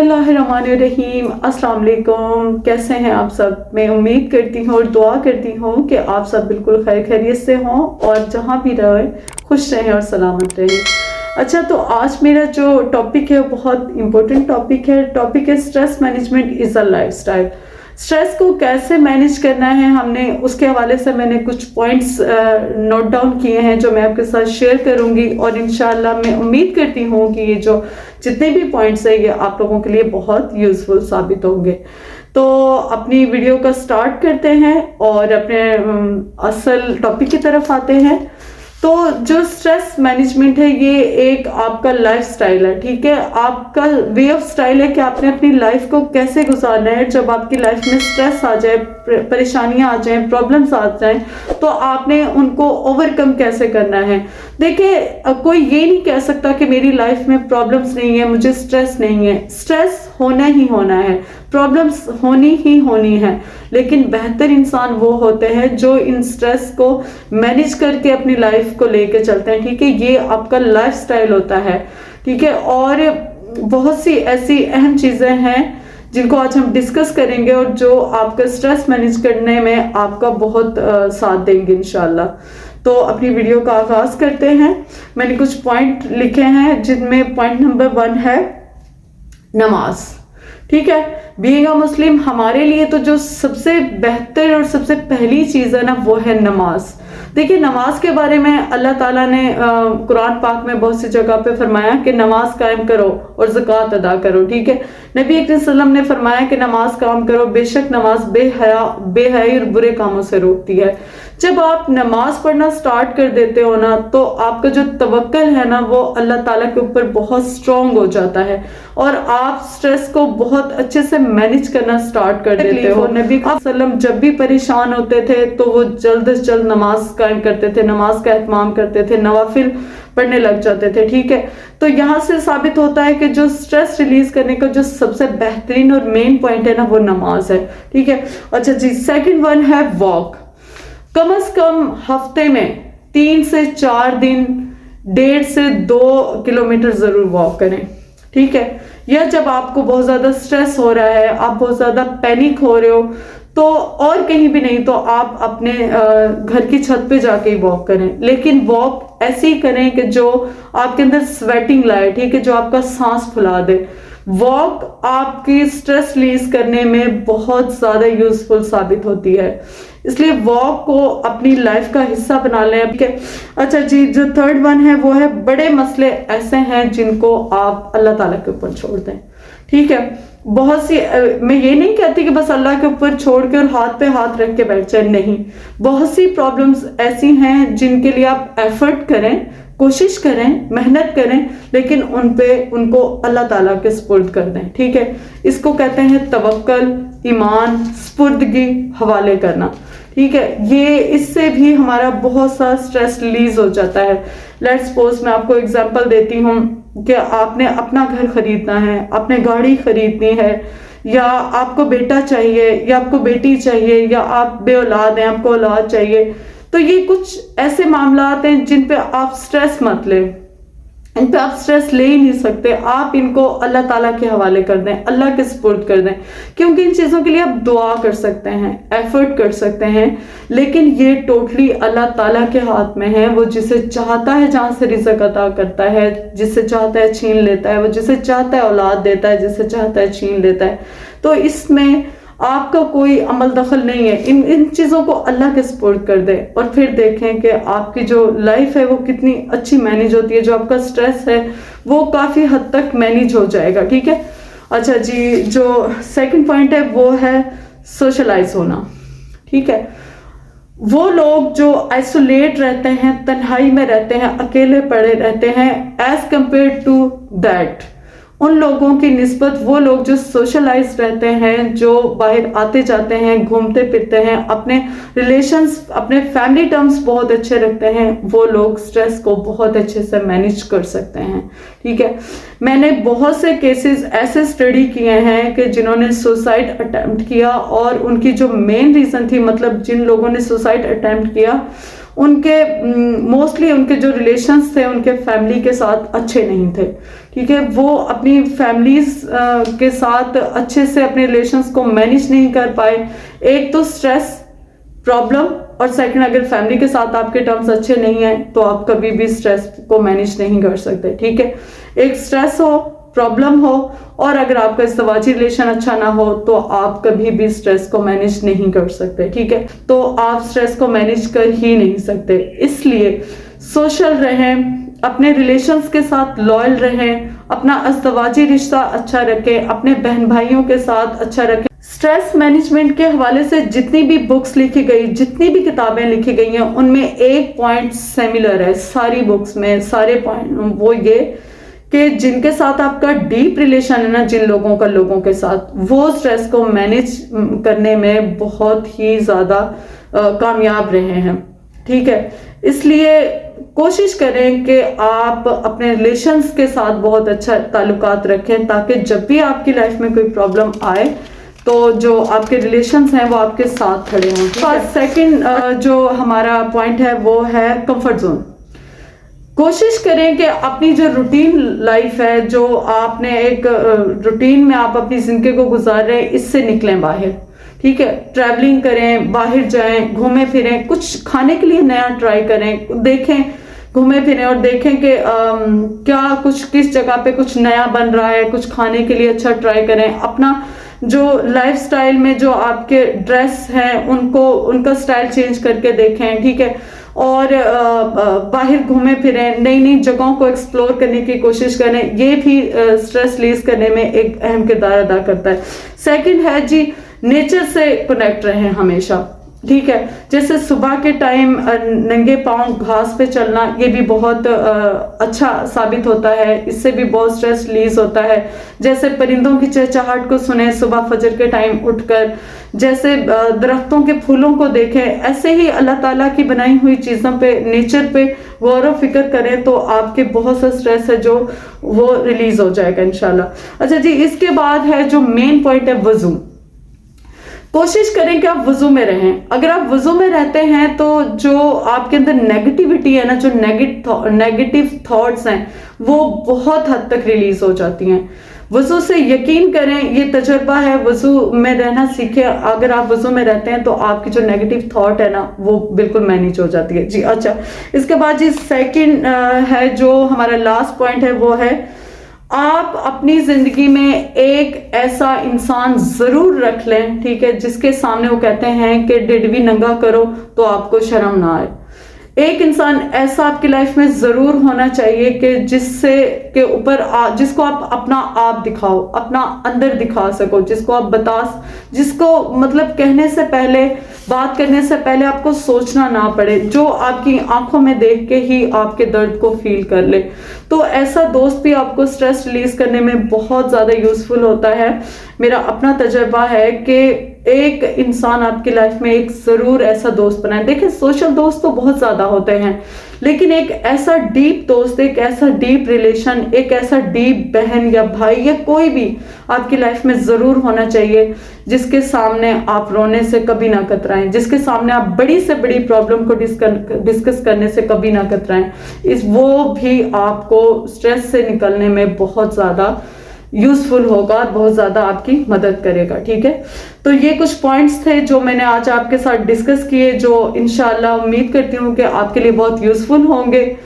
Bismillahirrahmanirrahim। अस्सलाम वालेकुम। कैसे हैं आप सब? मैं उम्मीद करती हूँ और दुआ करती हूँ कि आप सब बिल्कुल खैर खैरियत से हों और जहाँ भी रहें खुश रहें और सलामत रहें। अच्छा, तो आज मेरा जो टॉपिक है वो बहुत इम्पोर्टेंट टॉपिक है। टॉपिक है stress management is a lifestyle. Stress को कैसे मैनेज करना है, हमने उसके हवाले से मैंने कुछ पॉइंट्स नोट डाउन किए हैं जो मैं आपके साथ शेयर करूंगी और इंशाल्लाह मैं उम्मीद करती हूँ कि ये जो जितने भी पॉइंट्स हैं ये आप लोगों के लिए बहुत यूजफुल साबित होंगे। तो अपनी वीडियो का स्टार्ट करते हैं और अपने असल टॉपिक की तरफ आते हैं। तो जो स्ट्रेस मैनेजमेंट है ये एक आपका लाइफ स्टाइल है, ठीक है। आपका वे ऑफ स्टाइल है कि आपने अपनी लाइफ को कैसे गुजारना है। जब आपकी लाइफ में स्ट्रेस आ जाए, परेशानियां आ जाएं, प्रॉब्लम्स आ जाएं, तो आपने उनको ओवरकम कैसे करना है। देखिए, कोई ये नहीं कह सकता कि मेरी लाइफ में प्रॉब्लम्स नहीं है, मुझे स्ट्रेस नहीं है। स्ट्रेस होना ही होना है, प्रॉब्लम्स होनी ही होनी है, लेकिन बेहतर इंसान वो होते हैं जो इन स्ट्रेस को मैनेज करके अपनी लाइफ को लेके चलते हैं, ठीक है। ये आपका लाइफ स्टाइल होता है, ठीक है। और बहुत सी ऐसी अहम चीजें हैं जिनको आज हम डिस्कस करेंगे और जो आपका स्ट्रेस मैनेज करने में आपका बहुत साथ देंगे इंशाल्लाह। तो अपनी वीडियो का आगाज करते हैं। मैंने कुछ पॉइंट लिखे हैं जिनमें पॉइंट नंबर 1 है नमाज, ठीक है। बीइंग अ मुस्लिम हमारे लिए तो जो सबसे बेहतर और सबसे पहली चीज है ना वो है नमाज। देखिए, नमाज के बारे में अल्लाह ताला ने कुरान पाक में बहुत सी जगह पे फरमाया कि नमाज कायम करो और ज़कात अदा करो, ठीक है। नबी अकरम सल्लल्लाहु अलैहि वसल्लम ने फरमाया कि नमाज कायम करो, बेशक नमाज बेहयाई और बुरे कामों से रोकती है। जब आप नमाज पढ़ना स्टार्ट कर देते हो ना तो आपका जो तवक्कल है ना वो अल्लाह ताला के ऊपर बहुत स्ट्रांग हो जाता है और आप स्ट्रेस को बहुत अच्छे से मैनेज करना स्टार्ट कर देते हो। नबी वसल्लम जब भी परेशान होते थे तो वो जल्द से जल्द नमाज कायम करते थे, नमाज का एहतमाम करते थे, नवाफिल पढ़ने लग जाते थे, ठीक है। तो यहाँ से साबित होता है कि जो स्ट्रेस रिलीज करने का जो सबसे बेहतरीन और मेन पॉइंट है ना वो नमाज है, ठीक है। अच्छा जी, सेकंड वन है वॉक। कम से कम हफ्ते में 3 से 4 दिन 1.5 से 2 किलोमीटर जरूर वॉक करें, ठीक है। या जब आपको बहुत ज्यादा स्ट्रेस हो रहा है, आप बहुत ज्यादा पैनिक हो रहे हो, तो और कहीं भी नहीं तो आप अपने घर की छत पे जाके ही वॉक करें, लेकिन वॉक ऐसी करें कि जो आपके अंदर स्वेटिंग लाए, ठीक है, जो आपका सांस फुला दे। वॉक आपकी स्ट्रेस रिलीज करने में बहुत ज्यादा यूजफुल साबित होती है, इसलिए वॉक को अपनी लाइफ का हिस्सा बना लें, ठीक है। अच्छा जी, जो थर्ड वन है वो है बड़े मसले ऐसे हैं जिनको आप अल्लाह ताला के ऊपर छोड़ दें, ठीक है। बहुत सी मैं ये नहीं कहती कि बस अल्लाह के ऊपर छोड़ के और हाथ पे हाथ रख के बैठ जाए, नहीं। बहुत सी प्रॉब्लम्स ऐसी हैं जिनके लिए आप एफर्ट करें, कोशिश करें, मेहनत करें, लेकिन उनको अल्लाह ताला के सुपुर्द कर दें, ठीक है। इसको कहते हैं तवक्कल, ईमान, सुपुर्दगी, हवाले करना, ठीक है। ये इससे भी हमारा बहुत सा स्ट्रेस रिलीज हो जाता है। लेट्स सपोज मैं आपको एग्जांपल देती हूँ कि आपने अपना घर खरीदना है, आपने गाड़ी खरीदनी है, या आपको बेटा चाहिए या आपको बेटी चाहिए, या आप बे औलाद हैं, आपको औलाद चाहिए। तो ये कुछ ऐसे मामलात हैं जिन पे आप स्ट्रेस मत लें, इन पे आप स्ट्रेस ले ही नहीं सकते। आप इनको अल्लाह ताला के हवाले कर दें, अल्लाह के सुपुर्द कर दें, क्योंकि इन चीज़ों के लिए आप दुआ कर सकते हैं, एफर्ट कर सकते हैं, लेकिन ये टोटली अल्लाह ताला के हाथ में है। वो जिसे चाहता है जहाँ से रिज़्क़ अता करता है, जिसे चाहता है छीन लेता है, वो जिसे चाहता है औलाद देता है, जिसे चाहता है छीन लेता है। तो इसमें आपका कोई अमल दखल नहीं है। इन चीज़ों को अल्लाह के सुपुर्द कर दे और फिर देखें कि आपकी जो लाइफ है वो कितनी अच्छी मैनेज होती है, जो आपका स्ट्रेस है वो काफ़ी हद तक मैनेज हो जाएगा, ठीक है। अच्छा जी, जो सेकंड पॉइंट है वो है सोशलाइज होना, ठीक है। वो लोग जो आइसोलेट रहते हैं, तन्हाई में रहते हैं, अकेले पड़े रहते हैं, एज कंपेयर टू दैट, उन लोगों की निस्बत वो लोग जो सोशलाइज रहते हैं, जो बाहर आते जाते हैं, घूमते फिरते हैं, अपने रिलेशंस, अपने फैमिली टर्म्स बहुत अच्छे रखते हैं, वो लोग स्ट्रेस को बहुत अच्छे से मैनेज कर सकते हैं, ठीक है। मैंने बहुत से केसेस ऐसे स्टडी किए हैं कि जिन्होंने सुसाइड अटेम्प्ट किया और उनकी जो मेन रीज़न थी, मतलब जिन लोगों ने सुसाइड अटेम्प्ट किया ان کے موسٹلی ان کے جو ریلیشنز تھے ان کے فیملی کے ساتھ اچھے نہیں تھے، ٹھیک ہے، وہ اپنی فیملیز کے ساتھ اچھے سے اپنے ریلیشنز کو مینیج نہیں کر پائے. ایک تو سٹریس پرابلم، اور سیکنڈ اگر فیملی کے ساتھ آپ کے ٹرمز اچھے نہیں ہیں تو آپ کبھی بھی سٹریس کو مینیج نہیں کر سکتے، ٹھیک ہے. ایک سٹریس ہو، پرابلم ہو، اور اگر آپ کا ازدواجی ریلیشن اچھا نہ ہو تو آپ کبھی بھی سٹریس کو مینیج نہیں کر سکتے، ٹھیک ہے. تو آپ سٹریس کو مینیج کر ہی نہیں سکتے، اس لیے سوشل رہیں، اپنے ریلیشنز کے ساتھ لائل رہیں، اپنا ازدواجی رشتہ اچھا رکھیں، اپنے بہن بھائیوں کے ساتھ اچھا رکھیں. سٹریس مینجمنٹ کے حوالے سے جتنی بھی بکس لکھی گئی، جتنی بھی کتابیں لکھی گئی ہیں، ان میں ایک پوائنٹ سیملر ہے ساری بکس میں، سارے پوائنٹ، وہ یہ کہ جن کے ساتھ آپ کا ڈیپ ریلیشن ہے نا، جن لوگوں کا لوگوں کے ساتھ، وہ سٹریس کو مینیج کرنے میں بہت ہی زیادہ کامیاب رہے ہیں، ٹھیک ہے. اس لیے کوشش کریں کہ آپ اپنے ریلیشنز کے ساتھ بہت اچھا تعلقات رکھیں، تاکہ جب بھی آپ کی لائف میں کوئی پرابلم آئے تو جو آپ کے ریلیشنز ہیں وہ آپ کے ساتھ کھڑے ہوں. سیکنڈ جو ہمارا پوائنٹ ہے وہ ہے کمفرٹ زون. کوشش کریں کہ اپنی جو روٹین لائف ہے، جو آپ نے ایک روٹین میں آپ اپنی زندگی کو گزار رہے ہیں، اس سے نکلیں باہر، ٹھیک ہے. ٹریولنگ کریں، باہر جائیں، گھومیں پھریں، کچھ کھانے کے لیے نیا ٹرائی کریں، دیکھیں، گھومیں پھریں اور دیکھیں کہ کیا کچھ کس جگہ پہ کچھ نیا بن رہا ہے، کچھ کھانے کے لیے اچھا ٹرائی کریں. اپنا جو لائف سٹائل میں جو آپ کے ڈریس ہیں ان کا سٹائل چینج کر کے دیکھیں، ٹھیک ہے. اور باہر گھومیں پھریں، نئی نئی جگہوں کو ایکسپلور کرنے کی کوشش کریں، یہ بھی سٹریس ریلیز کرنے میں ایک اہم کردار ادا کرتا ہے. سیکنڈ ہے جی، نیچر سے کنیکٹ رہیں ہمیشہ، ٹھیک ہے. جیسے صبح کے ٹائم ننگے پاؤں گھاس پہ چلنا، یہ بھی بہت اچھا ثابت ہوتا ہے، اس سے بھی بہت سٹریس ریلیز ہوتا ہے. جیسے پرندوں کی چہچہاہٹ کو سنیں صبح فجر کے ٹائم اٹھ کر، جیسے درختوں کے پھولوں کو دیکھیں، ایسے ہی اللہ تعالیٰ کی بنائی ہوئی چیزوں پہ، نیچر پہ غور و فکر کریں تو آپ کے بہت سا سٹریس ہے جو وہ ریلیز ہو جائے گا انشاءاللہ. اچھا جی، اس کے بعد ہے جو مین پوائنٹ ہے وضو. کوشش کریں کہ آپ وضو میں رہیں. اگر آپ وضو میں رہتے ہیں تو جو آپ کے اندر نیگیٹیوٹی ہے نا، جو نیگیٹیو تھاٹس ہیں، وہ بہت حد تک ریلیز ہو جاتی ہیں. وضو سے یقین کریں، یہ تجربہ ہے، وضو میں رہنا سیکھیں. اگر آپ وضو میں رہتے ہیں تو آپ کی جو نیگیٹیو تھاٹ ہے نا، وہ بالکل مینیج ہو جاتی ہے. جی اچھا، اس کے بعد جی سیکنڈ ہے جو ہمارا لاسٹ پوائنٹ ہے، وہ ہے آپ اپنی زندگی میں ایک ایسا انسان ضرور رکھ لیں، ٹھیک ہے، جس کے سامنے وہ کہتے ہیں کہ ڈڈوی ننگا کرو تو آپ کو شرم نہ آئے. ایک انسان ایسا آپ کی لائف میں ضرور ہونا چاہیے کہ جس کو آپ اپنا آپ دکھاؤ، اپنا اندر دکھا سکو، جس کو آپ جس کو مطلب کہنے سے پہلے، بات کرنے سے پہلے آپ کو سوچنا نہ پڑے، جو آپ کی آنکھوں میں دیکھ کے ہی آپ کے درد کو فیل کر لے. تو ایسا دوست بھی آپ کو سٹریس ریلیز کرنے میں بہت زیادہ یوزفل ہوتا ہے. میرا اپنا تجربہ ہے کہ ایک انسان آپ کی لائف میں ایک ضرور ایسا دوست بنائے. دیکھیں، سوشل دوست تو بہت زیادہ ہوتے ہیں، لیکن ایک ایسا ڈیپ دوست، ایک ایسا ڈیپ ریلیشن، ایک ایسا ڈیپ بہن یا بھائی یا کوئی بھی آپ کی لائف میں ضرور ہونا چاہیے، جس کے سامنے آپ رونے سے کبھی نہ کترائیں، جس کے سامنے آپ بڑی سے بڑی پرابلم کو ڈسکس کرنے سے کبھی نہ کترائیں. وہ بھی آپ کو سٹریس سے نکلنے میں بہت زیادہ یوزفل ہوگا، بہت زیادہ آپ کی مدد کرے گا، ٹھیک ہے. تو یہ کچھ پوائنٹس تھے جو میں نے آج آپ کے ساتھ ڈسکس کیے، جو انشاءاللہ امید کرتی ہوں کہ آپ کے لیے بہت یوزفل ہوں گے.